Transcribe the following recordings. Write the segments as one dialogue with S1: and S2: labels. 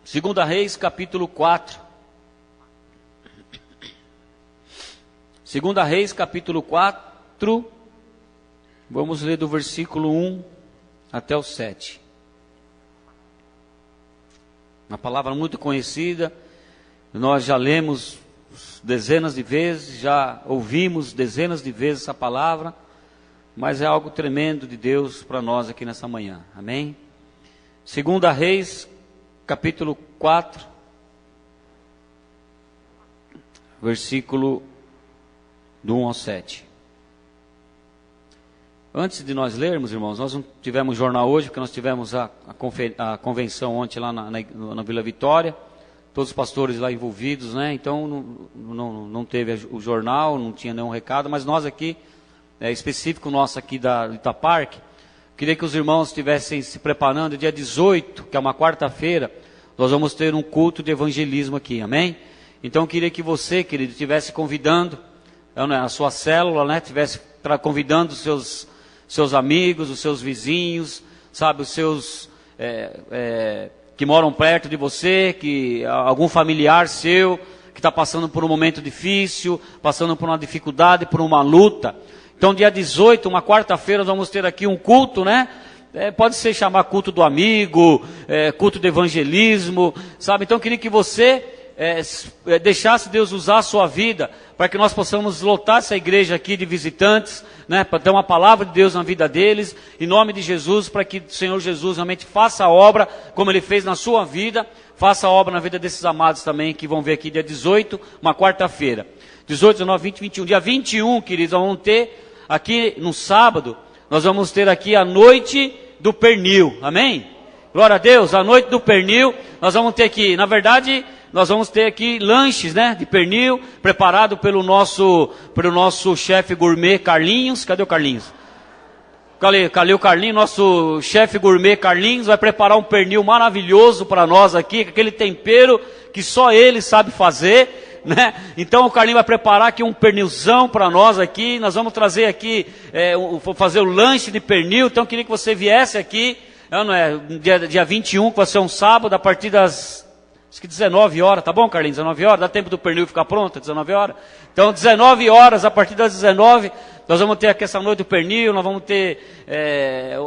S1: Segunda Reis, capítulo 4. Segunda Reis, capítulo 4. Vamos ler do versículo 1 até o 7. Uma palavra muito conhecida. Nós já lemos dezenas de vezes, já ouvimos dezenas de vezes essa palavra, mas é algo tremendo de Deus para nós aqui nessa manhã. Amém? Segunda Reis, capítulo 4, versículo do 1 ao 7. Antes de nós lermos, irmãos, nós não tivemos jornal hoje, porque nós tivemos a convenção ontem lá na Vila Vitória, todos os pastores lá envolvidos, né? Então não teve o jornal, não tinha nenhum recado, mas nós aqui, específico nosso aqui da Itaparque, queria que os irmãos estivessem se preparando. Dia 18, que é uma quarta-feira, nós vamos ter um culto de evangelismo aqui, amém? Então eu queria que você, querido, estivesse convidando a sua célula, né? Estivesse convidando os seus amigos, os seus vizinhos, sabe, os seus que moram perto de você, que algum familiar seu que está passando por um momento difícil, passando por uma dificuldade, por uma luta. Então, dia 18, uma quarta-feira, nós vamos ter aqui um culto, né? Pode ser chamar culto do amigo, culto de evangelismo, sabe? Então, eu queria que você deixasse Deus usar a sua vida, para que nós possamos lotar essa igreja aqui de visitantes, né? Para ter uma palavra de Deus na vida deles, em nome de Jesus, para que o Senhor Jesus realmente faça a obra, como Ele fez na sua vida, faça a obra na vida desses amados também, que vão ver aqui dia 18, uma quarta-feira. 18, 19, 20, 21. Dia 21, queridos, nós vamos ter aqui no sábado, nós vamos ter aqui a noite do pernil, amém? Glória a Deus, a noite do pernil, nós vamos ter aqui, na verdade, nós vamos ter aqui lanches, né, de pernil, preparado pelo nosso chefe gourmet Carlinhos. Cadê o Carlinhos? Cadê o Carlinhos? Nosso chefe gourmet Carlinhos vai preparar um pernil maravilhoso para nós aqui, com aquele tempero que só ele sabe fazer, né? Então o Carlinhos vai preparar aqui um pernilzão para nós aqui. Nós vamos trazer aqui, fazer o lanche de pernil. Então eu queria que você viesse aqui, dia 21, que vai ser um sábado, a partir das 19 horas, tá bom, Carlinhos? 19 horas, dá tempo do pernil ficar pronto, 19 horas? Então, 19 horas, a partir das 19, nós vamos ter aqui essa noite do pernil, nós vamos ter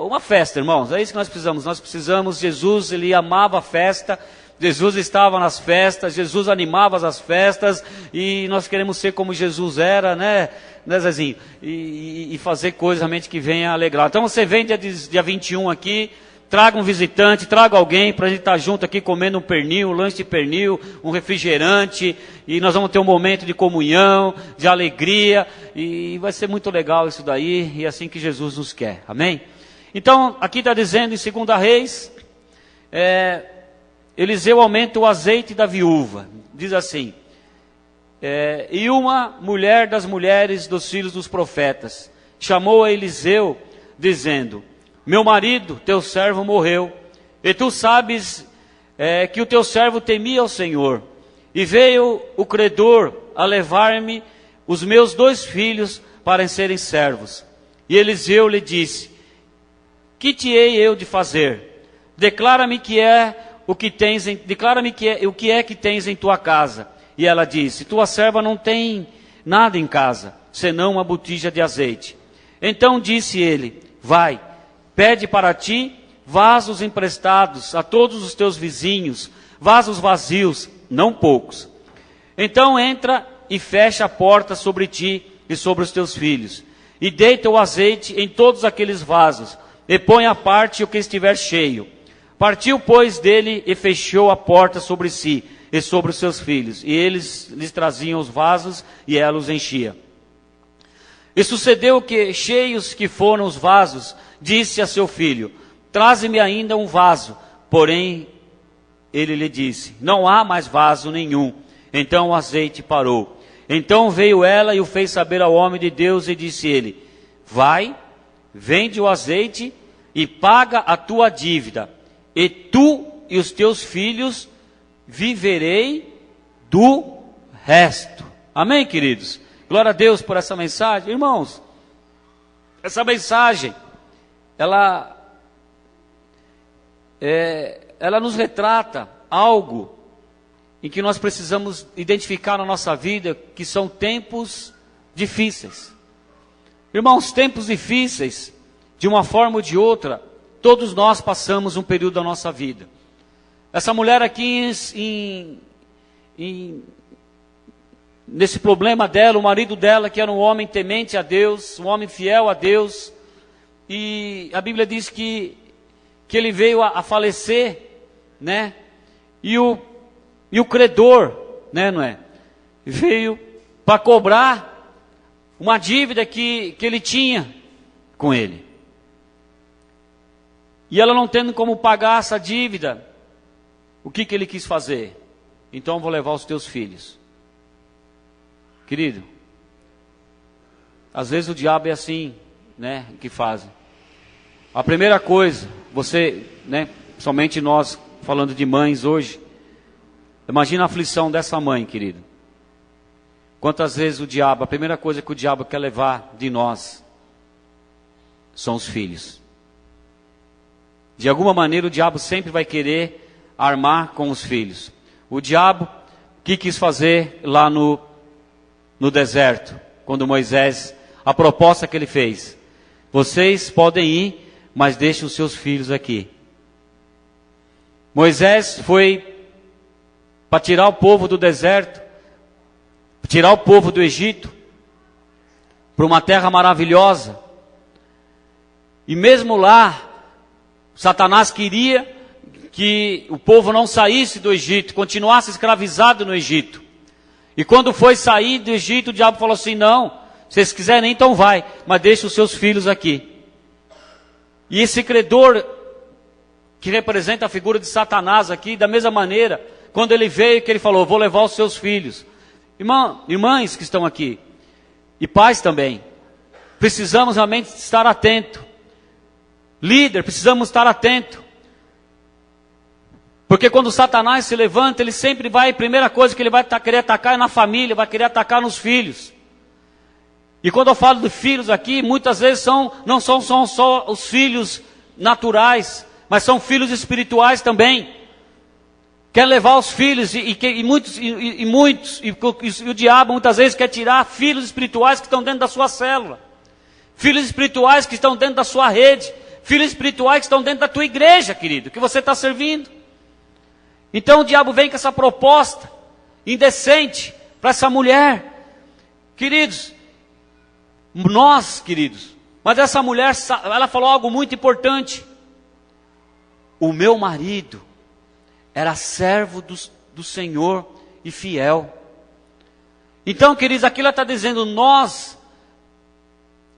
S1: uma festa, irmãos, é isso que nós precisamos. Jesus, Ele amava a festa, Jesus estava nas festas, Jesus animava as festas, e nós queremos ser como Jesus era, né Zezinho? E fazer coisas realmente que venha alegrar. Então, você vem dia 21 aqui, traga um visitante, traga alguém para a gente estar junto aqui comendo um pernil, um lanche de pernil, um refrigerante, e nós vamos ter um momento de comunhão, de alegria, e vai ser muito legal isso daí, e é assim que Jesus nos quer, amém? Então, aqui está dizendo em 2 Reis, Eliseu aumenta o azeite da viúva, diz assim, e uma mulher das mulheres dos filhos dos profetas chamou a Eliseu, dizendo: meu marido, teu servo, morreu, e tu sabes que o teu servo temia ao Senhor, e veio o credor a levar-me os meus 2 filhos para serem servos. E Eliseu lhe disse: que te hei eu de fazer? Declara-me o que é que tens em tua casa. E ela disse: tua serva não tem nada em casa, senão uma botija de azeite. Então disse ele: vai, pede para ti vasos emprestados a todos os teus vizinhos, vasos vazios, não poucos. Então entra e fecha a porta sobre ti e sobre os teus filhos, e deita o azeite em todos aqueles vasos, e põe à parte o que estiver cheio. Partiu, pois, dele e fechou a porta sobre si e sobre os seus filhos, e eles lhes traziam os vasos, e ela os enchia. E sucedeu que, cheios que foram os vasos, disse a seu filho: traze-me ainda um vaso. Porém, ele lhe disse: não há mais vaso nenhum. Então o azeite parou. Então veio ela e o fez saber ao homem de Deus, e disse ele: vai, vende o azeite e paga a tua dívida, e tu e os teus filhos viverei do resto. Amém, queridos? Glória a Deus por essa mensagem. Irmãos, essa mensagem, ela nos retrata algo em que nós precisamos identificar na nossa vida, que são tempos difíceis. Irmãos, tempos difíceis, de uma forma ou de outra, todos nós passamos um período da nossa vida. Essa mulher aqui, nesse problema dela, o marido dela, que era um homem temente a Deus, um homem fiel a Deus, e a Bíblia diz que ele veio a falecer, né? E o credor, né, não é? Veio para cobrar uma dívida que ele tinha com ele. E ela não tendo como pagar essa dívida, o que ele quis fazer? Então eu vou levar os teus filhos. Querido, às vezes o diabo é assim, né, que fazem. A primeira coisa, você, né, somente nós falando de mães hoje, imagina a aflição dessa mãe, querido. Quantas vezes o diabo, a primeira coisa que o diabo quer levar de nós são os filhos. De alguma maneira o diabo sempre vai querer armar com os filhos. O diabo, o que quis fazer lá no deserto, quando Moisés, a proposta que ele fez: vocês podem ir, mas deixem os seus filhos aqui. Moisés foi para tirar o povo do deserto, tirar o povo do Egito, para uma terra maravilhosa. E mesmo lá, Satanás queria que o povo não saísse do Egito, continuasse escravizado no Egito. E quando foi sair do Egito, o diabo falou assim: não, se vocês quiserem então vai, mas deixe os seus filhos aqui. E esse credor, que representa a figura de Satanás aqui, da mesma maneira, quando ele veio, que ele falou: vou levar os seus filhos. Irmãs que estão aqui, e pais também, precisamos realmente estar atentos. Líder, precisamos estar atentos. Porque quando Satanás se levanta, ele sempre vai, a primeira coisa que ele vai querer atacar é na família, vai querer atacar nos filhos. E quando eu falo de filhos aqui, muitas vezes não são só os filhos naturais, mas são filhos espirituais também. Quer levar os filhos, e o diabo muitas vezes quer tirar filhos espirituais que estão dentro da sua célula, filhos espirituais que estão dentro da sua rede, filhos espirituais que estão dentro da tua igreja, querido, que você está servindo. Então o diabo vem com essa proposta indecente para essa mulher. Queridos, mas essa mulher, ela falou algo muito importante: o meu marido era servo do Senhor e fiel. Então, queridos, aqui ela está dizendo: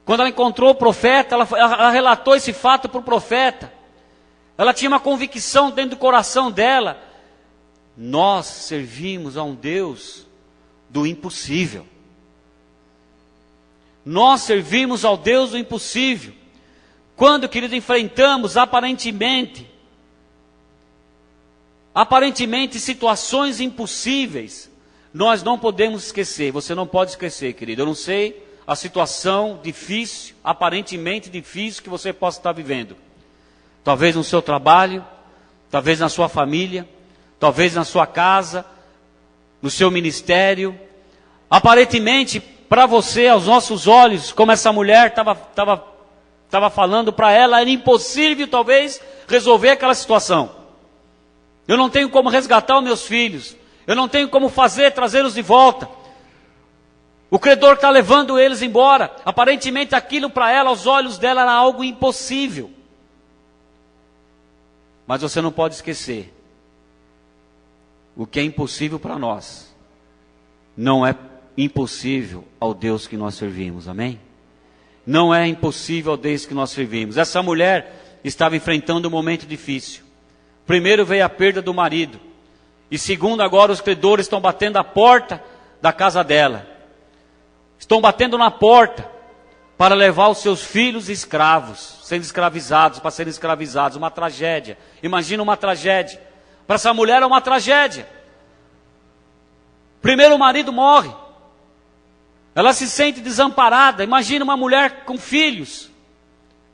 S1: quando ela encontrou o profeta, ela relatou esse fato para o profeta. Ela tinha uma convicção dentro do coração dela: nós servimos a um Deus do impossível. Nós servimos ao Deus do impossível. Quando, querido, enfrentamos aparentemente situações impossíveis, nós não podemos esquecer. Você não pode esquecer, querido. Eu não sei a situação difícil, aparentemente difícil, que você possa estar vivendo. Talvez no seu trabalho, talvez na sua família, talvez na sua casa, no seu ministério. Aparentemente, para você, aos nossos olhos, como essa mulher estava falando para ela, era impossível talvez resolver aquela situação. Eu não tenho como resgatar os meus filhos, eu não tenho como trazê-los de volta. O credor está levando eles embora. Aparentemente aquilo para ela, aos olhos dela, era algo impossível. Mas você não pode esquecer: o que é impossível para nós não é impossível ao Deus que nós servimos, amém? Não é impossível ao Deus que nós servimos. Essa mulher estava enfrentando um momento difícil. Primeiro veio a perda do marido, e segundo, agora os credores estão batendo a porta da casa dela. Estão batendo na porta para levar os seus filhos escravos, sendo escravizados, para serem escravizados. Uma tragédia. Imagina uma tragédia. Para essa mulher é uma tragédia. Primeiro o marido morre. Ela se sente desamparada. Imagina uma mulher com filhos.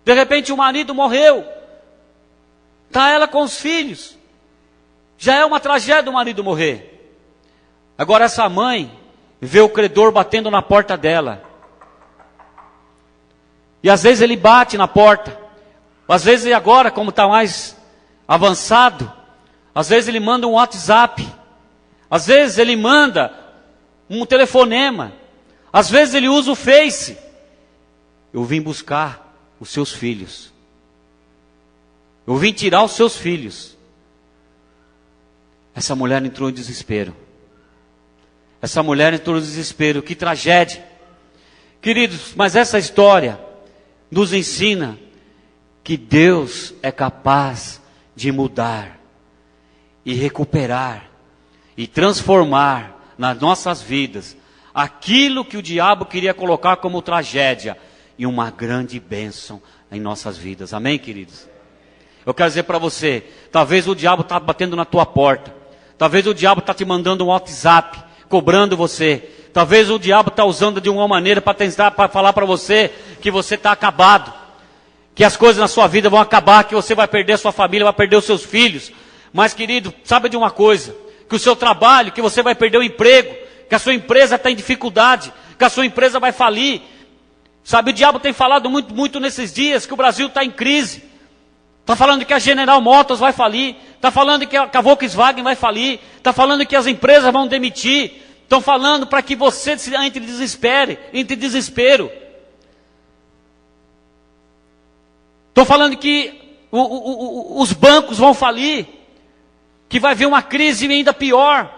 S1: De repente o marido morreu. Está ela com os filhos. Já é uma tragédia o marido morrer. Agora essa mãe vê o credor batendo na porta dela. E às vezes ele bate na porta. Às vezes agora, como está mais avançado, às vezes ele manda um WhatsApp. Às vezes ele manda um telefonema. Às vezes ele usa o Face. Eu vim buscar os seus filhos. Eu vim tirar os seus filhos. Essa mulher entrou em desespero. Essa mulher entrou em desespero. Que tragédia. Queridos, mas essa história nos ensina que Deus é capaz de mudar e recuperar e transformar nas nossas vidas aquilo que o diabo queria colocar como tragédia em uma grande bênção em nossas vidas. Amém, queridos? Eu quero dizer para você, talvez o diabo está batendo na tua porta, talvez o diabo está te mandando um WhatsApp, cobrando você, talvez o diabo está usando de uma maneira para tentar para falar para você que você está acabado, que as coisas na sua vida vão acabar, que você vai perder a sua família, vai perder os seus filhos. Mas querido, sabe de uma coisa, que o seu trabalho, que você vai perder o emprego, que a sua empresa está em dificuldade, que a sua empresa vai falir. Sabe, o diabo tem falado muito nesses dias que o Brasil está em crise. Está falando que a General Motors vai falir, está falando que a Volkswagen vai falir, está falando que as empresas vão demitir, estão falando para que você entre em desespero. Estão falando que os bancos vão falir, que vai vir uma crise ainda pior,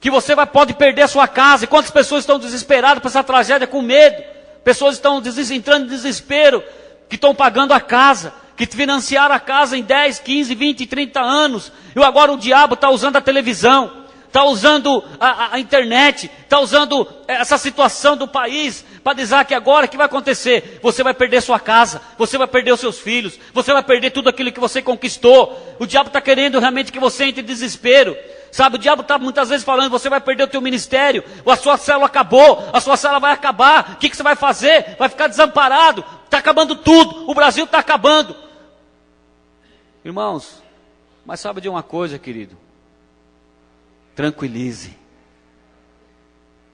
S1: que você pode perder a sua casa. E quantas pessoas estão desesperadas por essa tragédia, com medo? Pessoas estão entrando em desespero, que estão pagando a casa, que financiaram a casa em 10, 15, 20, 30 anos. E agora o diabo está usando a televisão, está usando a internet, está usando essa situação do país para dizer que agora o que vai acontecer? Você vai perder sua casa, você vai perder os seus filhos, você vai perder tudo aquilo que você conquistou. O diabo está querendo realmente que você entre em desespero. Sabe, o diabo está muitas vezes falando, você vai perder o teu ministério, ou a sua célula acabou, a sua célula vai acabar, o que você vai fazer? Vai ficar desamparado, está acabando tudo, o Brasil está acabando. Irmãos, mas sabe de uma coisa, querido? Tranquilize.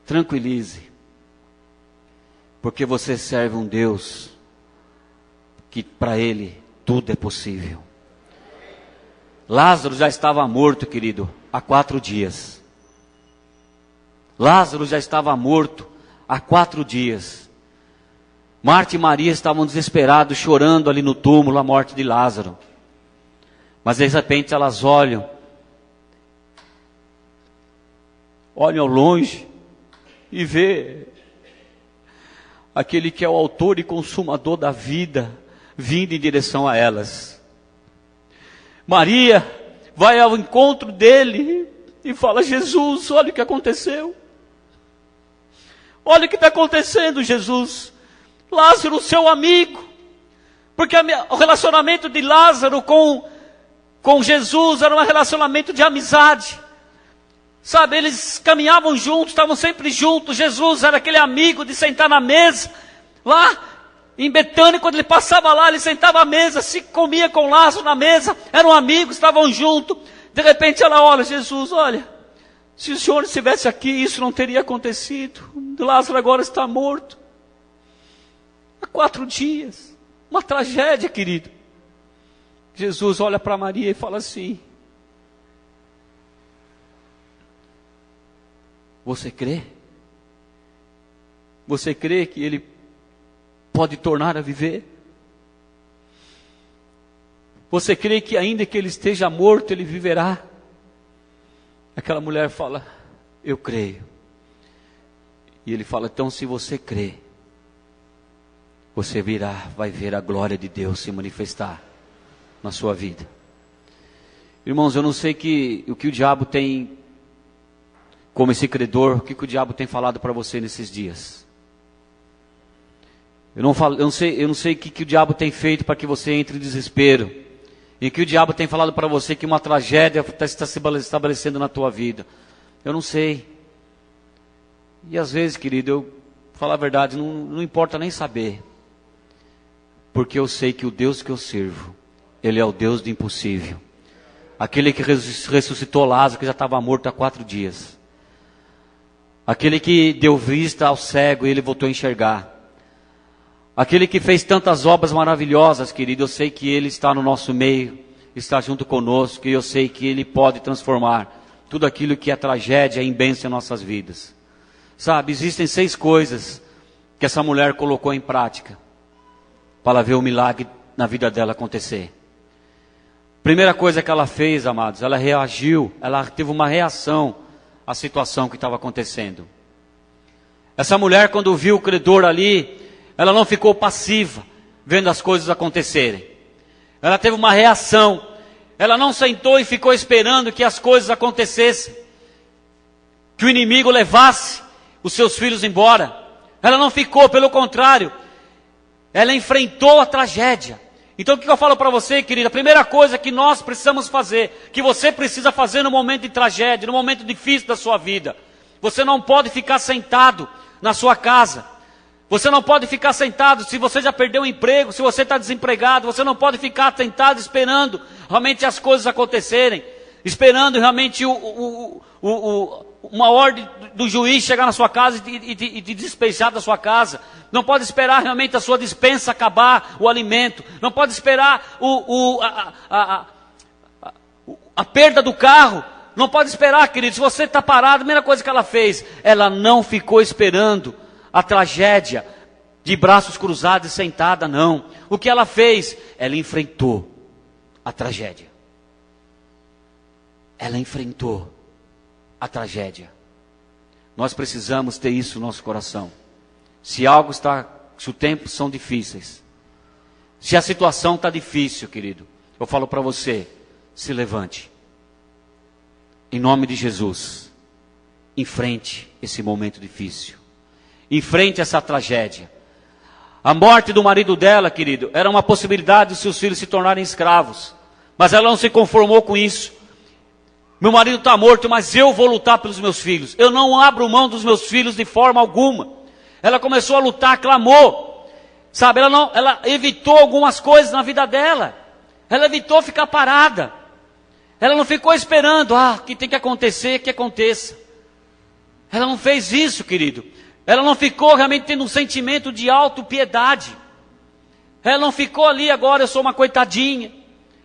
S1: Tranquilize. Porque você serve um Deus que para Ele tudo é possível. Lázaro já estava morto, querido, há 4 dias. Lázaro já estava morto há 4 dias. Marta e Maria estavam desesperados, chorando ali no túmulo a morte de Lázaro. Mas de repente elas olham ao longe e vê aquele que é o autor e consumador da vida vindo em direção a elas. Maria vai ao encontro dele e fala: Jesus, olha o que aconteceu. Olha o que está acontecendo, Jesus. Lázaro, seu amigo. Porque o relacionamento de Lázaro com Jesus era um relacionamento de amizade. Sabe, eles caminhavam juntos, estavam sempre juntos. Jesus era aquele amigo de sentar na mesa. Lá em Betânia, quando ele passava lá, ele sentava à mesa, se comia com Lázaro na mesa. Eram amigos, estavam juntos. De repente ela olha: Jesus, olha, se o Senhor estivesse aqui, isso não teria acontecido. Lázaro agora está morto. Há 4 dias. Uma tragédia, querido. Jesus olha para Maria e fala assim: você crê? Você crê que Ele pode tornar a viver? Você crê que ainda que Ele esteja morto, Ele viverá? Aquela mulher fala: eu creio. E Ele fala: então se você crê, você vai ver a glória de Deus se manifestar na sua vida. Irmãos, eu não sei o que o diabo tem, como esse credor, o que o diabo tem falado para você nesses dias. Eu não sei o que o diabo tem feito para que você entre em desespero. E que o diabo tem falado para você que uma tragédia está se estabelecendo na tua vida. Eu não sei. E às vezes, querido, eu falar a verdade, não importa nem saber. Porque eu sei que o Deus que eu sirvo, Ele é o Deus do impossível. Aquele que ressuscitou Lázaro, que já estava morto há 4 dias. Aquele que deu vista ao cego e ele voltou a enxergar. Aquele que fez tantas obras maravilhosas, querido, eu sei que Ele está no nosso meio, está junto conosco, e eu sei que Ele pode transformar tudo aquilo que é tragédia em bênção em nossas vidas. Sabe, existem 6 coisas que essa mulher colocou em prática para ver o milagre na vida dela acontecer. Primeira coisa que ela fez, amados, ela reagiu, ela teve uma reação à situação que estava acontecendo. Essa mulher, quando viu o credor ali, ela não ficou passiva, vendo as coisas acontecerem. Ela teve uma reação. Ela não sentou e ficou esperando que as coisas acontecessem, que o inimigo levasse os seus filhos embora. Ela não ficou, pelo contrário, ela enfrentou a tragédia. Então o que eu falo para você, querida? A primeira coisa que nós precisamos fazer, que você precisa fazer no momento de tragédia, no momento difícil da sua vida. Você não pode ficar sentado na sua casa. Você não pode ficar sentado se você já perdeu o emprego, se você está desempregado. Você não pode ficar sentado esperando realmente as coisas acontecerem. Esperando realmente uma ordem do juiz chegar na sua casa e te despejar da sua casa. Não pode esperar realmente a sua despensa acabar, o alimento. Não pode esperar a perda do carro. Não pode esperar, querido. Se você está parado, a primeira coisa que ela fez, ela não ficou esperando a tragédia de braços cruzados e sentada, não. O que ela fez? Ela enfrentou a tragédia. Ela enfrentou a tragédia. Nós precisamos ter isso no nosso coração. Se os tempos são difíceis, se a situação está difícil, querido, eu falo para você, se levante. Em nome de Jesus, enfrente esse momento difícil. Enfrente essa tragédia. A morte do marido dela, querido, era uma possibilidade de seus filhos se tornarem escravos. Mas ela não se conformou com isso. Meu marido está morto, mas eu vou lutar pelos meus filhos. Eu não abro mão dos meus filhos de forma alguma. Ela começou a lutar, clamou. Sabe, ela evitou algumas coisas na vida dela. Ela evitou ficar parada. Ela não ficou esperando, o que tem que acontecer, que aconteça. Ela não fez isso, querido. Ela não ficou realmente tendo um sentimento de autopiedade. Ela não ficou ali agora, eu sou uma coitadinha.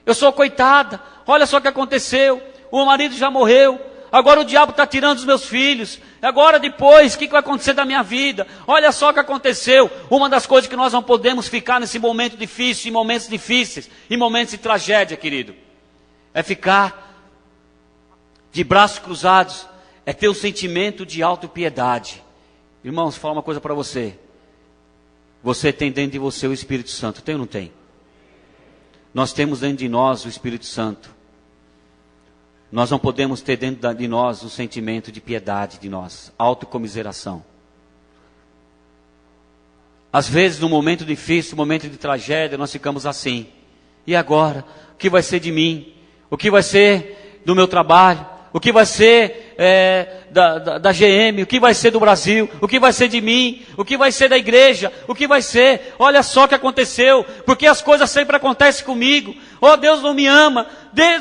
S1: Eu sou coitada. Olha só o que aconteceu. O meu marido já morreu. Agora o diabo está tirando os meus filhos. Agora depois, o que vai acontecer da minha vida? Olha só o que aconteceu. Uma das coisas que nós não podemos ficar nesse momento difícil, em momentos difíceis, em momentos de tragédia, querido, é ficar de braços cruzados, é ter um sentimento de autopiedade. Irmãos, fala uma coisa para você. Você tem dentro de você o Espírito Santo, tem ou não tem? Nós temos dentro de nós o Espírito Santo. Nós não podemos ter dentro de nós um sentimento de piedade de nós, autocomiseração. Às vezes, no momento difícil, no momento de tragédia, nós ficamos assim. E agora? O que vai ser de mim? O que vai ser do meu trabalho? O que vai ser da GM? O que vai ser do Brasil? O que vai ser de mim? O que vai ser da igreja? O que vai ser? Olha só o que aconteceu. Porque as coisas sempre acontecem comigo. Oh, Deus não me ama.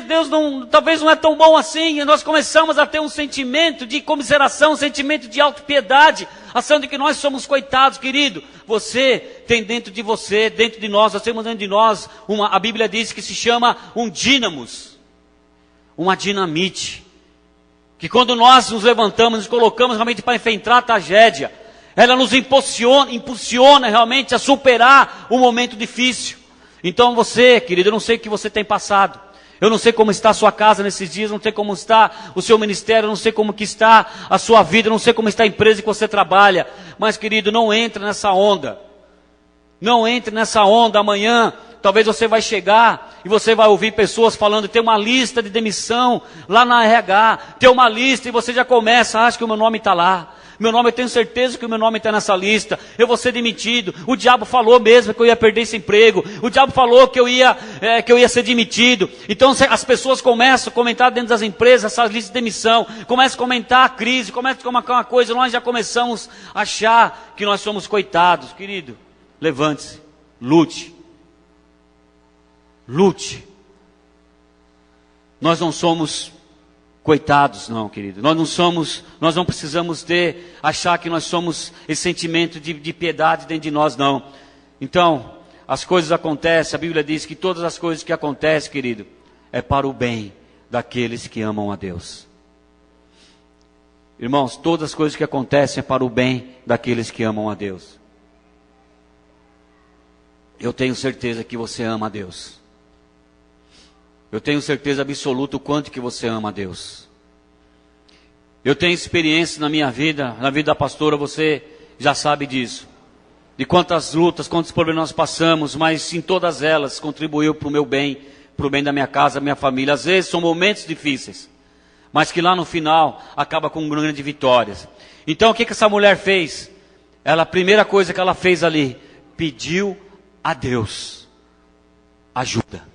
S1: Deus não, talvez não é tão bom assim. E nós começamos a ter um sentimento de comiseração, um sentimento de autopiedade, achando que nós somos coitados, querido. Você tem dentro de você, dentro de nós temos dentro de nós, a Bíblia diz que se chama um dínamos, uma dinamite. Que quando nós nos levantamos, nos colocamos realmente para enfrentar a tragédia, ela nos impulsiona realmente a superar um momento difícil. Então você, querido, eu não sei o que você tem passado. Eu não sei como está a sua casa nesses dias, não sei como está o seu ministério, não sei como que está a sua vida, não sei como está a empresa que você trabalha. Mas, querido, não entre nessa onda. Não entre nessa onda amanhã. Talvez você vai chegar e você vai ouvir pessoas falando, tem uma lista de demissão lá na RH, tem uma lista e você já começa, acha que o meu nome está lá. Meu nome, eu tenho certeza que o meu nome está nessa lista, eu vou ser demitido. O diabo falou mesmo que eu ia perder esse emprego. O diabo falou que eu ia ser demitido. Então as pessoas começam a comentar dentro das empresas essa lista de demissão, começam a comentar a crise, começam a comentar uma coisa, nós já começamos a achar que nós somos coitados. Querido, levante-se, lute. Lute. Nós não somos coitados, não, querido. Nós não precisamos achar que nós somos esse sentimento de piedade dentro de nós, não. Então, as coisas acontecem, a Bíblia diz que todas as coisas que acontecem, querido, é para o bem daqueles que amam a Deus. Irmãos, todas as coisas que acontecem é para o bem daqueles que amam a Deus. Eu tenho certeza que você ama a Deus. Eu tenho certeza absoluta o quanto que você ama a Deus. Eu tenho experiência na minha vida, na vida da pastora, você já sabe disso. De quantas lutas, quantos problemas nós passamos, mas em todas elas contribuiu para o meu bem, para o bem da minha casa, da minha família. Às vezes são momentos difíceis, mas que lá no final acaba com grandes vitórias. Então o que essa mulher fez? A primeira coisa que ela fez ali, pediu a Deus ajuda.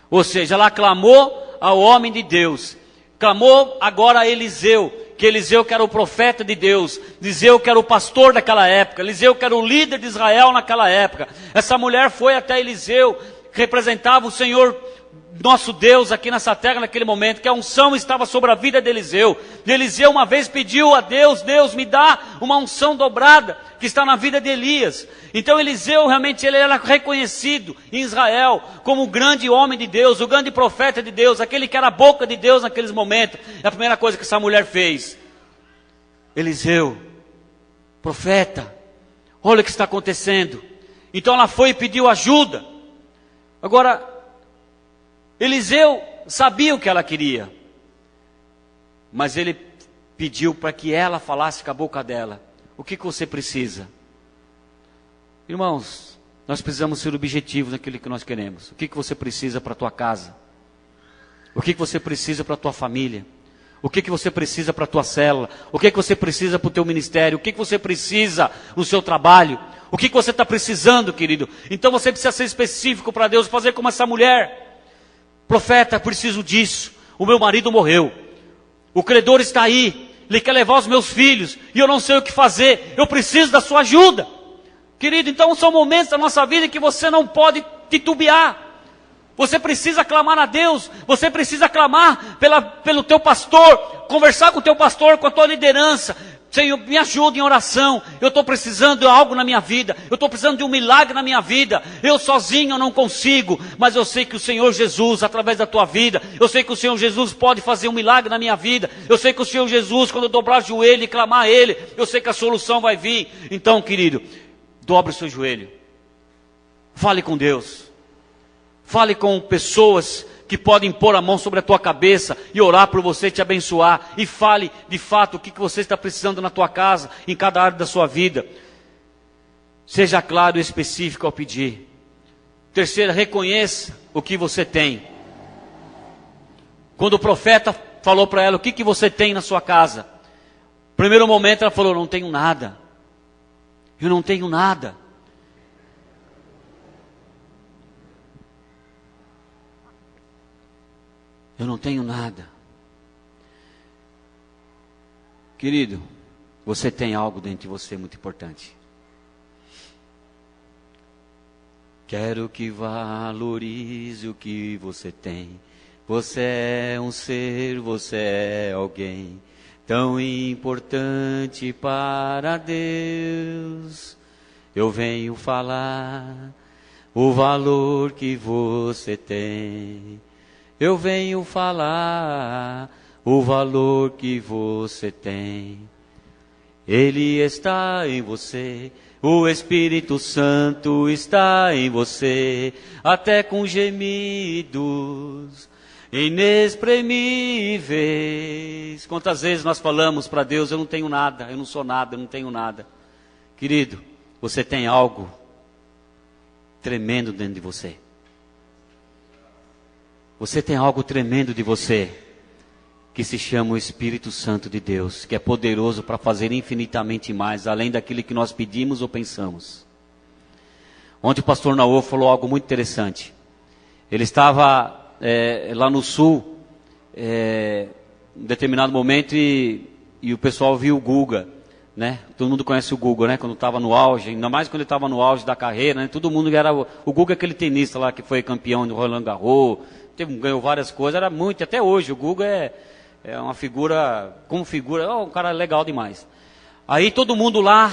S1: Ou seja, ela clamou ao homem de Deus, clamou agora a Eliseu, que era o profeta de Deus, Eliseu que era o pastor daquela época, Eliseu que era o líder de Israel naquela época. Essa mulher foi até Eliseu, que representava o Senhor, nosso Deus aqui nessa terra naquele momento, que a unção estava sobre a vida de Eliseu. E Eliseu uma vez pediu a Deus, Deus me dá uma unção dobrada, que está na vida de Elias. Então Eliseu realmente ele era reconhecido em Israel como o grande homem de Deus, o grande profeta de Deus, aquele que era a boca de Deus naqueles momentos. É a primeira coisa que essa mulher fez. Eliseu, profeta, olha o que está acontecendo. Então ela foi e pediu ajuda. Agora, Eliseu sabia o que ela queria, mas ele pediu para que ela falasse com a boca dela. O que você precisa? Irmãos, nós precisamos ser objetivos naquilo que nós queremos. O que você precisa para a tua casa? O que você precisa para a tua família? O que você precisa para a tua célula? O que você precisa para o teu ministério? O que você precisa no seu trabalho? O que você está precisando, querido? Então você precisa ser específico para Deus, fazer como essa mulher. Profeta, preciso disso. O meu marido morreu. O credor está aí. Ele quer levar os meus filhos. E eu não sei o que fazer. Eu preciso da sua ajuda. Querido, então são momentos da nossa vida que você não pode titubear. Você precisa clamar a Deus. Você precisa clamar pelo teu pastor. Conversar com o teu pastor, com a tua liderança. Senhor, me ajude em oração. Eu estou precisando de algo na minha vida. Eu estou precisando de um milagre na minha vida. Eu sozinho não consigo. Mas eu sei que o Senhor Jesus, através da tua vida, eu sei que o Senhor Jesus pode fazer um milagre na minha vida. Eu sei que o Senhor Jesus, quando eu dobrar o joelho e clamar a Ele, eu sei que a solução vai vir. Então, querido, dobre o seu joelho. Fale com Deus. Fale com pessoas que podem pôr a mão sobre a tua cabeça e orar por você, te abençoar. E fale de fato o que você está precisando na tua casa, em cada área da sua vida. Seja claro e específico ao pedir. Terceiro, reconheça o que você tem. Quando o profeta falou para ela, o que você tem na sua casa? Primeiro momento ela falou, não tenho nada. Eu não tenho nada. Eu não tenho nada. Querido, você tem algo dentro de você muito importante. Quero que valorize o que você tem. Você é um ser, você é alguém tão importante para Deus. Eu venho falar o valor que você tem. Eu venho falar o valor que você tem. Ele está em você, o Espírito Santo está em você, até com gemidos inexprimíveis. Quantas vezes nós falamos para Deus, eu não tenho nada, eu não sou nada, eu não tenho nada. Querido, você tem algo tremendo dentro de você. Você tem algo tremendo de você, que se chama o Espírito Santo de Deus, que é poderoso para fazer infinitamente mais, além daquilo que nós pedimos ou pensamos. Ontem o pastor Naô falou algo muito interessante. Ele estava lá no sul, em determinado momento, e o pessoal viu o Guga, né? Todo mundo conhece o Guga, né? Quando estava no auge, ainda mais quando ele estava no auge da carreira, né? Todo mundo era o Guga, aquele tenista lá que foi campeão do Roland Garros, ganhou várias coisas, era muito, até hoje, o Guga é uma figura, como figura, um cara legal demais. Aí todo mundo lá,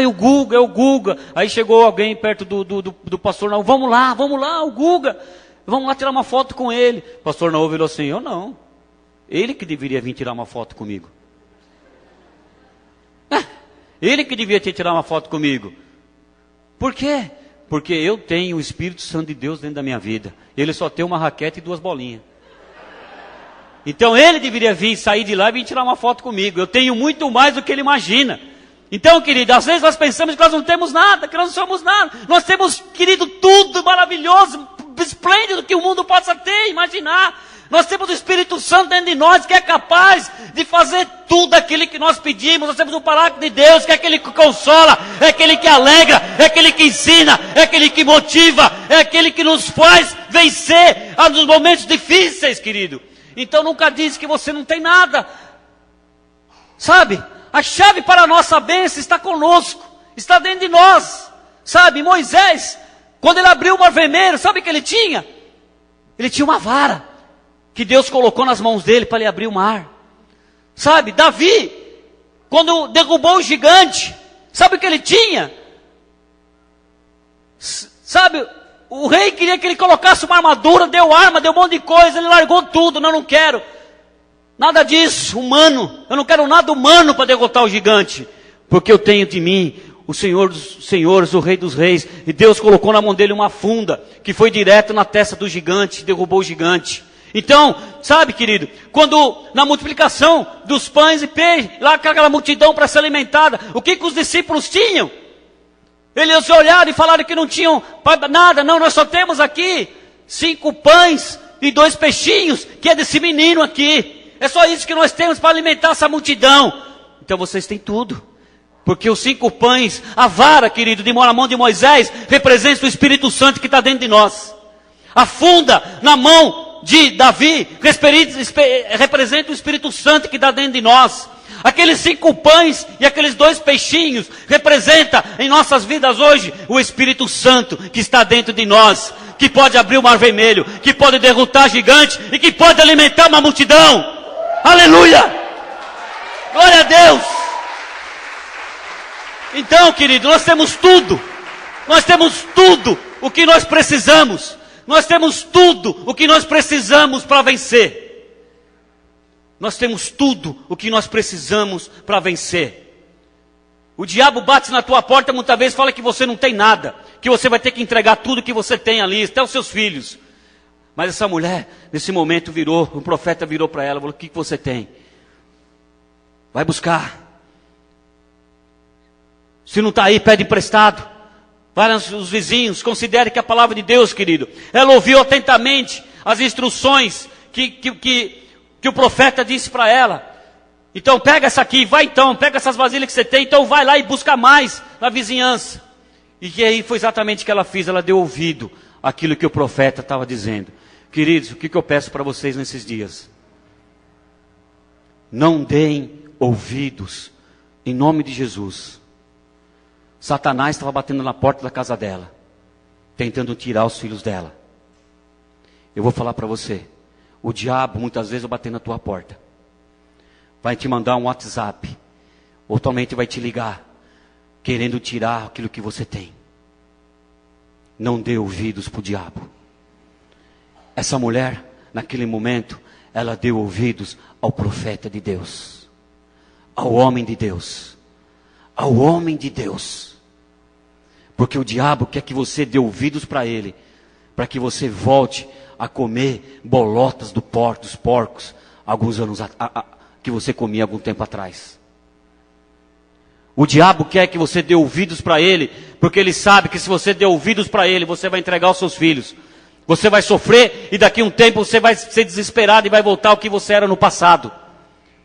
S1: o Guga, é o Guga. Aí chegou alguém perto do pastor Naú, vamos lá, o Guga, vamos lá tirar uma foto com ele. O pastor Naú virou assim, eu não, ele que deveria vir tirar uma foto comigo. Ele que devia tirar uma foto comigo. Por quê? Porque eu tenho o Espírito Santo de Deus dentro da minha vida. Ele só tem uma raquete e 2 bolinhas. Então ele deveria vir, sair de lá e vir tirar uma foto comigo. Eu tenho muito mais do que ele imagina. Então, querido, às vezes nós pensamos que nós não temos nada, que nós não somos nada. Nós temos, querido, tudo maravilhoso, esplêndido que o mundo possa ter, imaginar. Nós temos o Espírito Santo dentro de nós, que é capaz de fazer tudo aquilo que nós pedimos. Nós temos o Paráclito de Deus, que é aquele que consola, é aquele que alegra, é aquele que ensina, é aquele que motiva, é aquele que nos faz vencer nos momentos difíceis, querido. Então nunca diz que você não tem nada. Sabe? A chave para a nossa bênção está conosco, está dentro de nós. Sabe? Moisés, quando ele abriu o Mar Vermelho, sabe o que ele tinha? Ele tinha uma vara que Deus colocou nas mãos dele para ele abrir o mar. Sabe? Davi, quando derrubou o gigante, sabe o que ele tinha? Sabe? O rei queria que ele colocasse uma armadura, deu arma, deu um monte de coisa, ele largou tudo. Não quero nada disso, humano. Eu não quero nada humano para derrotar o gigante. Porque eu tenho de mim o Senhor dos Senhores, o Rei dos Reis. E Deus colocou na mão dele uma funda, que foi direto na testa do gigante, derrubou o gigante. Então, sabe, querido, quando na multiplicação dos pães e peixes, lá aquela multidão para ser alimentada, o que os discípulos tinham? Eles olharam e falaram que não tinham nada. Não, nós só temos aqui 5 pães e 2 peixinhos, que é desse menino aqui. É só isso que nós temos para alimentar essa multidão. Então vocês têm tudo. Porque os 5 pães, a vara, querido, de na mão de Moisés, representa o Espírito Santo que está dentro de nós. A funda na mão de Davi representa o Espírito Santo que está dentro de nós. Aqueles 5 pães e aqueles 2 peixinhos representa em nossas vidas hoje o Espírito Santo que está dentro de nós, que pode abrir o Mar Vermelho, que pode derrotar gigante e que pode alimentar uma multidão. Aleluia! Glória a Deus! Então, querido, nós temos tudo o que nós precisamos. Nós temos tudo o que nós precisamos para vencer. Nós temos tudo o que nós precisamos para vencer. O diabo bate na tua porta muitas vezes, fala que você não tem nada, que você vai ter que entregar tudo que você tem ali, até os seus filhos. Mas essa mulher, nesse momento, o profeta virou para ela e falou: o que você tem? Vai buscar. Se não está aí, pede emprestado. Vai nos vizinhos, considere que a palavra de Deus, querido. Ela ouviu atentamente as instruções que o profeta disse para ela. Então pega essa aqui, pega essas vasilhas que você tem, então vai lá e busca mais na vizinhança. E aí foi exatamente o que ela fez, ela deu ouvido àquilo que o profeta estava dizendo. Queridos, o que eu peço para vocês nesses dias? Não deem ouvidos, em nome de Jesus. Satanás estava batendo na porta da casa dela, tentando tirar os filhos dela. Eu vou falar para você, o diabo muitas vezes vai bater na tua porta, vai te mandar um WhatsApp, ou totalmente vai te ligar, querendo tirar aquilo que você tem. Não dê ouvidos para o diabo. Essa mulher, naquele momento, ela deu ouvidos ao profeta de Deus, ao homem de Deus, ao homem de Deus. Porque o diabo quer que você dê ouvidos para ele, para que você volte a comer bolotas dos porcos, alguns anos que você comia algum tempo atrás. O diabo quer que você dê ouvidos para ele, porque ele sabe que se você der ouvidos para ele, você vai entregar os seus filhos. Você vai sofrer e daqui a um tempo você vai ser desesperado e vai voltar ao que você era no passado.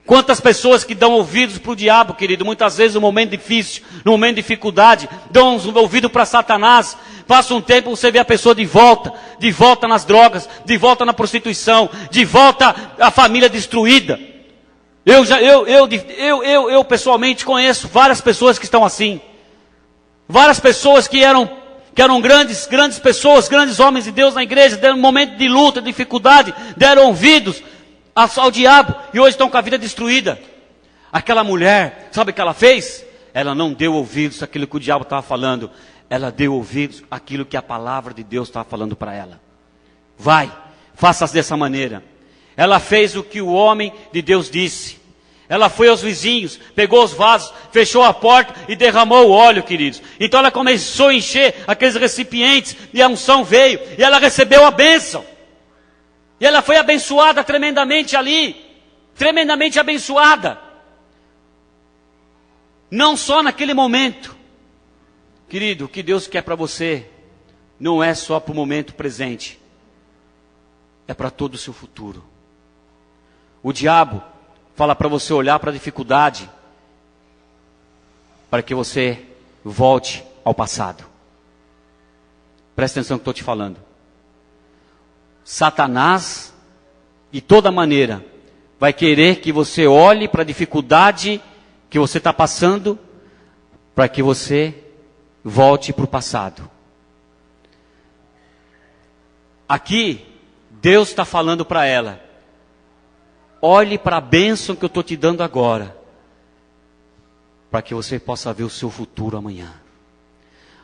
S1: Quantas pessoas que dão ouvidos para o diabo, querido, muitas vezes no momento difícil, no momento de dificuldade, dão ouvido para Satanás, passa um tempo, você vê a pessoa de volta nas drogas, de volta na prostituição, de volta a família destruída. Eu pessoalmente conheço várias pessoas que estão assim, várias pessoas que eram que eram grandes pessoas, grandes homens de Deus na igreja, deram um momento de luta, de dificuldade, deram ouvidos ao diabo, e hoje estão com a vida destruída. Aquela mulher, sabe o que ela fez? Ela não deu ouvidos àquilo que o diabo estava falando, ela deu ouvidos àquilo que a palavra de Deus estava falando para ela. Vai, faça dessa maneira. Ela fez o que o homem de Deus disse. Ela foi aos vizinhos, pegou os vasos, fechou a porta e derramou o óleo, queridos. Então ela começou a encher aqueles recipientes e a unção veio. E ela recebeu a bênção. E ela foi abençoada tremendamente ali. Tremendamente abençoada. Não só naquele momento. Querido, o que Deus quer para você não é só para o momento presente. É para todo o seu futuro. O diabo fala para você olhar para a dificuldade, para que você volte ao passado. Presta atenção no que estou te falando. Satanás, de toda maneira, vai querer que você olhe para a dificuldade que você está passando, para que você volte para o passado. Aqui, Deus está falando para ela, olhe para a bênção que eu estou te dando agora, para que você possa ver o seu futuro amanhã.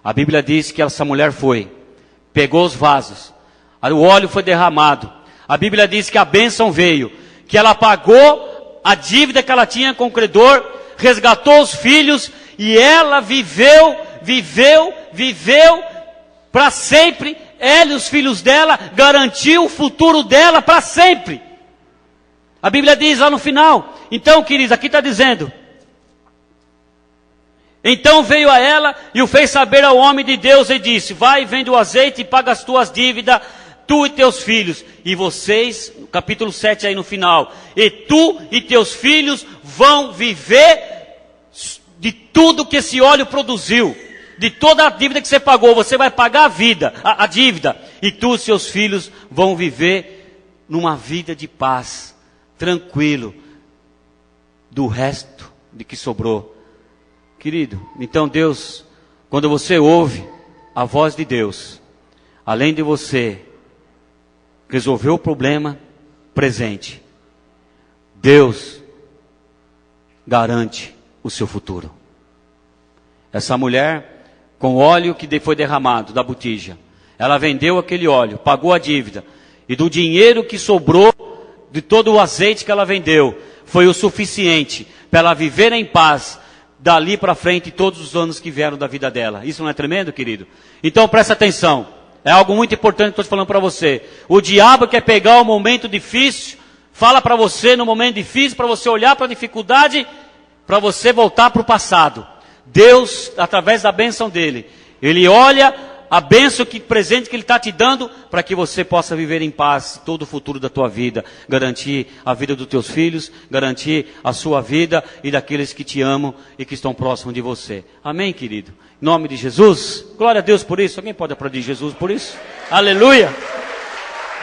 S1: A Bíblia diz que essa mulher foi, pegou os vasos, o óleo foi derramado. A Bíblia diz que a bênção veio, que ela pagou a dívida que ela tinha com o credor, resgatou os filhos, e ela viveu para sempre. Ela e os filhos dela garantiu o futuro dela para sempre. A Bíblia diz lá no final. Então, queridos, aqui está dizendo. Então veio a ela e o fez saber ao homem de Deus e disse: vai, vende o azeite e paga as tuas dívidas, tu e teus filhos. E vocês, capítulo 7 aí no final. E tu e teus filhos vão viver de tudo que esse óleo produziu. De toda a dívida que você pagou, você vai pagar a dívida. E tu e seus filhos vão viver numa vida de paz, tranquilo, do resto de que sobrou. Querido, então Deus, quando você ouve a voz de Deus, além de você resolver o problema presente, Deus garante o seu futuro. Essa mulher, com o óleo que foi derramado da botija, ela vendeu aquele óleo, pagou a dívida, e do dinheiro que sobrou, de todo o azeite que ela vendeu, foi o suficiente para ela viver em paz, dali para frente, todos os anos que vieram da vida dela. Isso não é tremendo, querido? Então presta atenção, é algo muito importante que estou te falando para você. O diabo quer pegar o momento difícil, fala para você no momento difícil, para você olhar para a dificuldade, para você voltar para o passado. Deus, através da bênção dele, ele olha a bênção, presente que ele está te dando, para que você possa viver em paz todo o futuro da tua vida, garantir a vida dos teus filhos, garantir a sua vida e daqueles que te amam e que estão próximos de você. Amém, querido? Em nome de Jesus, glória a Deus por isso. Alguém pode aplaudir Jesus por isso? Aleluia!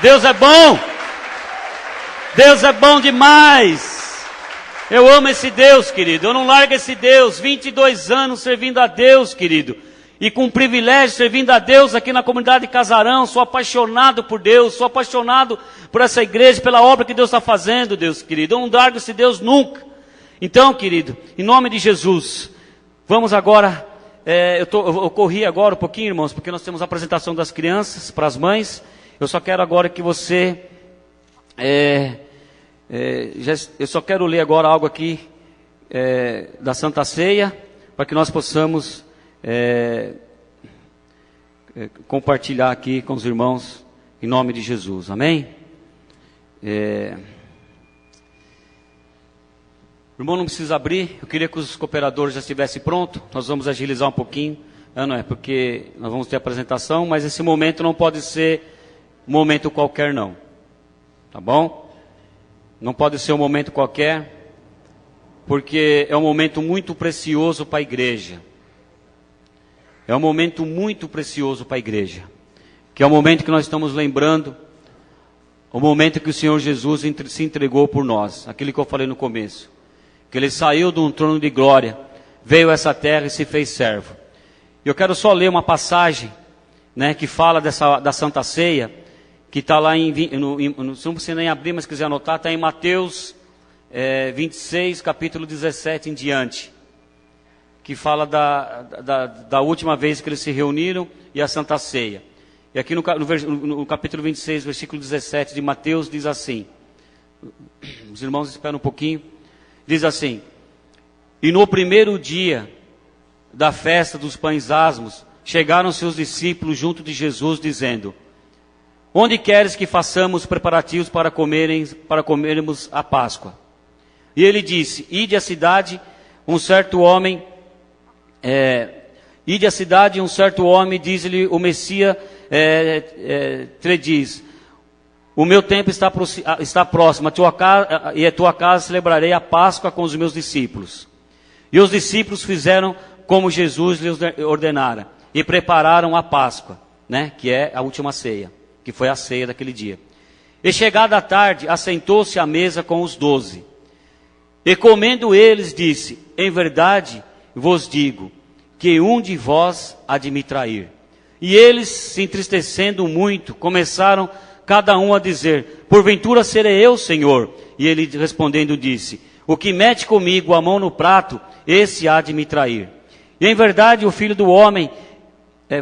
S1: Deus é bom! Deus é bom demais! Eu amo esse Deus, querido. Eu não largo esse Deus. 22 anos servindo a Deus, querido. E com privilégio servindo a Deus aqui na comunidade de Casarão. Sou apaixonado por Deus. Sou apaixonado por essa igreja, pela obra que Deus está fazendo, Deus, querido. Eu não largo esse Deus nunca. Então, querido, em nome de Jesus, vamos agora... eu corri agora um pouquinho, irmãos, porque nós temos a apresentação das crianças para as mães. Eu só quero agora que você... eu só quero ler agora algo aqui da Santa Ceia, para que nós possamos compartilhar aqui com os irmãos, em nome de Jesus, amém? O irmão não precisa abrir, eu queria que os cooperadores já estivessem prontos, nós vamos agilizar um pouquinho, não é, porque nós vamos ter a apresentação, mas esse momento não pode ser um momento qualquer não, tá bom? Não pode ser um momento qualquer, porque é um momento muito precioso para a igreja. É um momento muito precioso para a igreja. Que é o momento que nós estamos lembrando, o momento que o Senhor Jesus se entregou por nós. Aquilo que eu falei no começo. Que Ele saiu de um trono de glória, veio a essa terra e se fez servo. Eu quero só ler uma passagem né, que fala da Santa Ceia, que está lá não precisa nem abrir, mas se quiser anotar, está em Mateus 26, capítulo 17 em diante, que fala da última vez que eles se reuniram e a Santa Ceia. E aqui no capítulo 26, versículo 17 de Mateus, diz assim, os irmãos esperam um pouquinho, diz assim: e no primeiro dia da festa dos pães asmos, chegaram seus discípulos junto de Jesus, dizendo: onde queres que façamos preparativos para comermos a Páscoa? E ele disse: ide à cidade, um certo homem, diz-lhe o Messias, diz: o meu tempo está próximo, e a tua casa celebrarei a Páscoa com os meus discípulos. E os discípulos fizeram como Jesus lhes ordenara, e prepararam a Páscoa, né, que é a última ceia, que foi a ceia daquele dia. E chegada a tarde, assentou-se à mesa com os 12. E comendo eles, disse: em verdade vos digo, que um de vós há de me trair. E eles, se entristecendo muito, começaram cada um a dizer: porventura serei eu, Senhor? E ele respondendo disse: o que mete comigo a mão no prato, esse há de me trair. E em verdade o Filho do Homem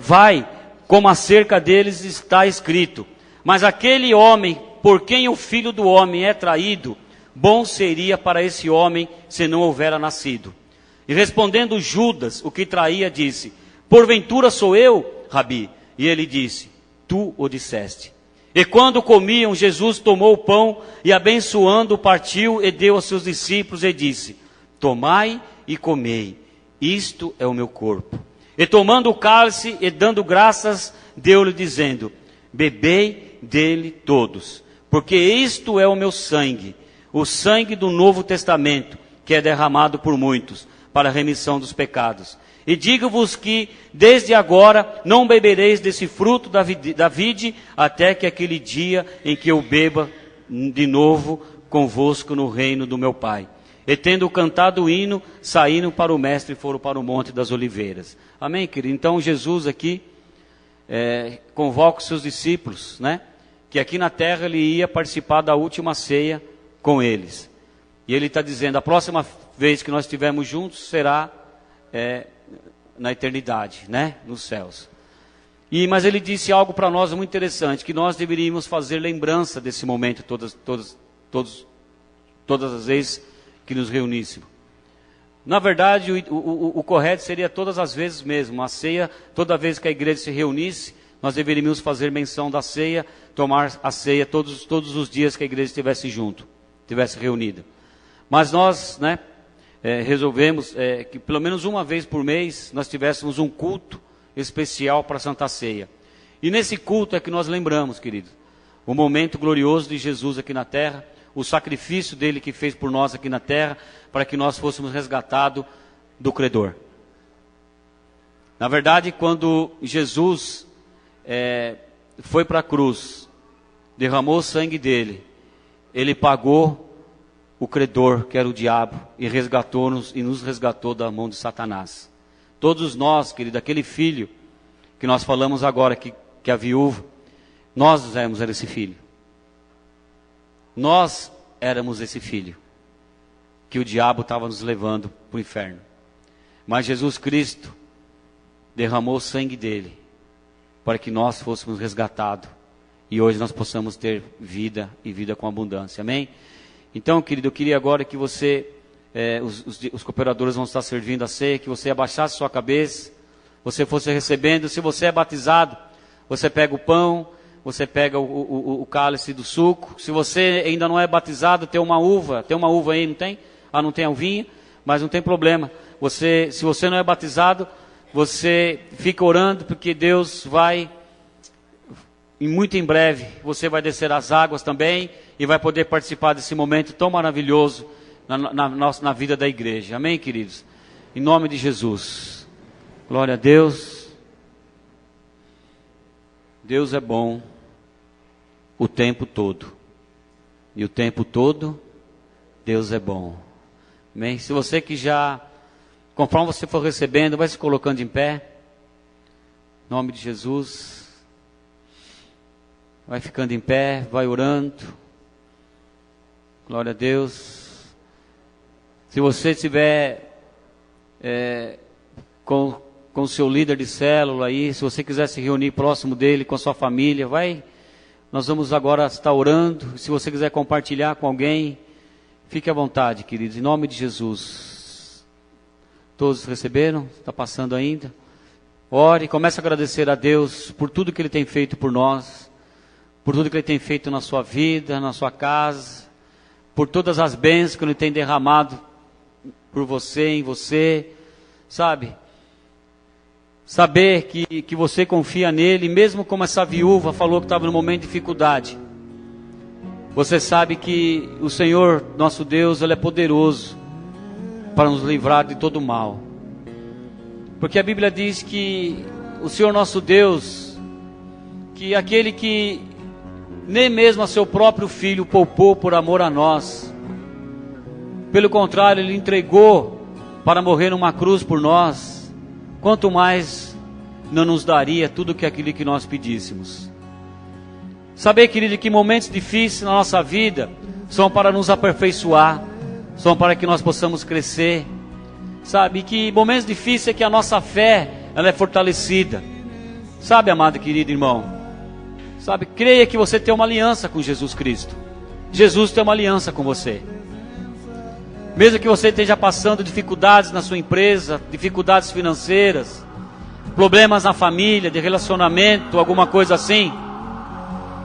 S1: vai, como acerca deles está escrito. Mas aquele homem, por quem o Filho do Homem é traído, bom seria para esse homem se não houvera nascido. E respondendo Judas, o que traía, disse: porventura sou eu, Rabi? E ele disse: tu o disseste. E quando comiam, Jesus tomou o pão e, abençoando, partiu e deu aos seus discípulos e disse: tomai e comei, isto é o meu corpo. E tomando o cálice e dando graças, deu-lhe dizendo: bebei dele todos, porque isto é o meu sangue, o sangue do Novo Testamento, que é derramado por muitos, para a remissão dos pecados. E digo-vos que, desde agora, não bebereis desse fruto da vide, até que aquele dia em que eu beba de novo convosco no reino do meu Pai. E tendo cantado o hino, saíram para o mestre e foram para o Monte das Oliveiras. Amém, querido? Então Jesus aqui convoca os seus discípulos, né? Que aqui na terra ele ia participar da última ceia com eles. E ele está dizendo: a próxima vez que nós estivermos juntos será na eternidade, né? Nos céus. Mas ele disse algo para nós muito interessante, que nós deveríamos fazer lembrança desse momento todas as vezes que nos reuníssemos. Na verdade, o correto seria todas as vezes mesmo. A ceia, toda vez que a igreja se reunisse, nós deveríamos fazer menção da ceia, tomar a ceia todos os dias que a igreja estivesse junto, estivesse reunida. Mas nós, né, resolvemos que pelo menos uma vez por mês nós tivéssemos um culto especial para a Santa Ceia. E nesse culto é que nós lembramos, queridos, o momento glorioso de Jesus aqui na terra, o sacrifício dele que fez por nós aqui na terra, para que nós fôssemos resgatados do credor. Na verdade, quando Jesus foi para a cruz, derramou o sangue dele, ele pagou o credor, que era o diabo, e resgatou-nos e nos resgatou da mão de Satanás. Todos nós, querido, aquele filho que nós falamos agora, que a viúva, nós éramos esse filho. Nós éramos esse filho que o diabo estava nos levando para o inferno. Mas Jesus Cristo derramou o sangue dele para que nós fôssemos resgatados e hoje nós possamos ter vida e vida com abundância. Amém? Então, querido, eu queria agora que você, os cooperadores vão estar servindo a ceia, que você abaixasse sua cabeça, você fosse recebendo. Se você é batizado, você pega o pão, você pega o cálice do suco. Se você ainda não é batizado, tem uma uva aí, não tem? Não tem a uvinha, mas não tem problema. Se você não é batizado, você fica orando, porque Deus vai, e muito em breve, você vai descer as águas também, e vai poder participar desse momento tão maravilhoso na vida da igreja. Amém, queridos? Em nome de Jesus. Glória a Deus. Deus é bom o tempo todo. E o tempo todo, Deus é bom. Amém? Se você que já, conforme você for recebendo, vai se colocando em pé. Em nome de Jesus. Vai ficando em pé, vai orando. Glória a Deus. Se você estiver com o seu líder de célula aí, se você quiser se reunir próximo dele, com a sua família, vai. Nós vamos agora estar orando. Se você quiser compartilhar com alguém, fique à vontade, queridos, em nome de Jesus. Todos receberam? Está passando ainda? Ore, comece a agradecer a Deus por tudo que Ele tem feito por nós, por tudo que Ele tem feito na sua vida, na sua casa, por todas as bênçãos que Ele tem derramado por você, em você, sabe? Saber que você confia nele, mesmo como essa viúva falou que estava no momento de dificuldade. Você sabe que o Senhor, nosso Deus, Ele é poderoso para nos livrar de todo mal. Porque a Bíblia diz que o Senhor nosso Deus, que aquele que nem mesmo a seu próprio Filho poupou por amor a nós, pelo contrário, Ele entregou para morrer numa cruz por nós, quanto mais não nos daria tudo aquilo que nós pedíssemos. Saber, querido, que momentos difíceis na nossa vida são para nos aperfeiçoar, são para que nós possamos crescer. Sabe, que momentos difíceis é que a nossa fé, ela é fortalecida. Sabe, amado e querido irmão, sabe, creia que você tem uma aliança com Jesus Cristo. Jesus tem uma aliança com você. Mesmo que você esteja passando dificuldades na sua empresa, dificuldades financeiras, problemas na família, de relacionamento, alguma coisa assim,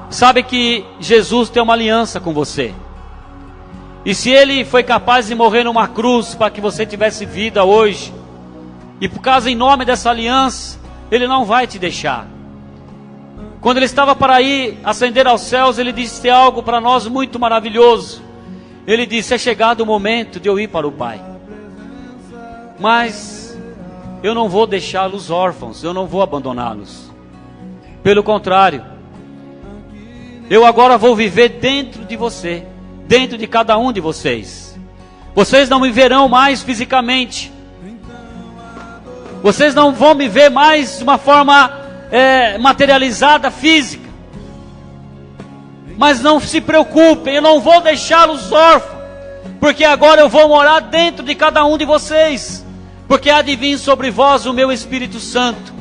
S1: sabe que Jesus tem uma aliança com você. E se Ele foi capaz de morrer numa cruz para que você tivesse vida hoje, e por causa em nome dessa aliança, Ele não vai te deixar. Quando Ele estava para ir ascender aos céus, Ele disse algo para nós muito maravilhoso. Ele disse: é chegado o momento de eu ir para o Pai, mas eu não vou deixá-los órfãos, eu não vou abandoná-los. Pelo contrário, eu agora vou viver dentro de você, dentro de cada um de vocês. Vocês não me verão mais fisicamente, vocês não vão me ver mais de uma forma materializada, física. Mas não se preocupem, eu não vou deixá-los órfãos, porque agora eu vou morar dentro de cada um de vocês, porque há de vir sobre vós o meu Espírito Santo,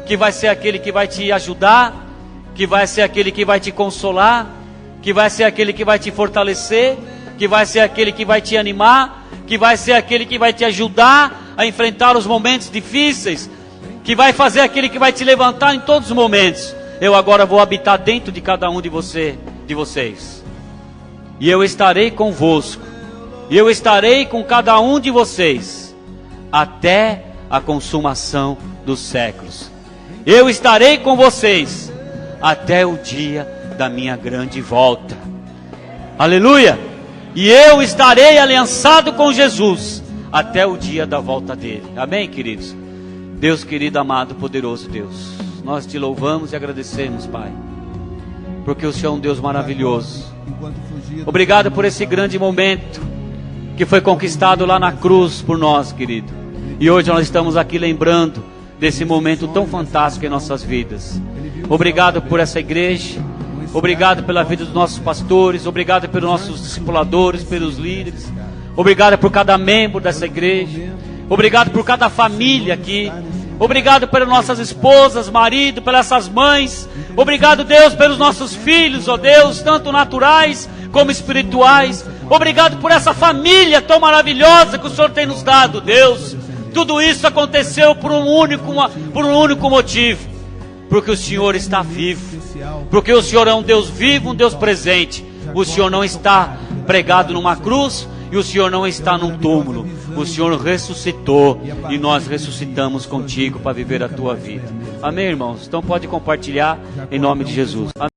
S1: que vai ser aquele que vai te ajudar, que vai ser aquele que vai te consolar, que vai ser aquele que vai te fortalecer, que vai ser aquele que vai te animar, que vai ser aquele que vai te ajudar a enfrentar os momentos difíceis, que vai fazer aquele que vai te levantar em todos os momentos. Eu agora vou habitar dentro de cada um de vocês. E eu estarei convosco. E eu estarei com cada um de vocês até a consumação dos séculos. Eu estarei com vocês até o dia da minha grande volta. Aleluia! E eu estarei aliançado com Jesus até o dia da volta dele. Amém, queridos? Deus querido, amado, poderoso Deus, nós te louvamos e agradecemos, Pai, porque o Senhor é um Deus maravilhoso. Obrigado por esse grande momento que foi conquistado lá na cruz por nós, querido. E hoje nós estamos aqui lembrando desse momento tão fantástico em nossas vidas. Obrigado por essa igreja, obrigado pela vida dos nossos pastores, obrigado pelos nossos discipuladores, pelos líderes, obrigado por cada membro dessa igreja, obrigado por cada família aqui. Obrigado pelas nossas esposas, marido, pelas essas mães. Obrigado, Deus, pelos nossos filhos, ó Deus, tanto naturais como espirituais. Obrigado por essa família tão maravilhosa que o Senhor tem nos dado, Deus. Tudo isso aconteceu por um único motivo. Porque o Senhor está vivo. Porque o Senhor é um Deus vivo, um Deus presente. O Senhor não está pregado numa cruz e o Senhor não está num túmulo. O Senhor ressuscitou e nós ressuscitamos contigo para viver a tua vida. Amém, irmãos? Então pode compartilhar em nome de Jesus. Amém.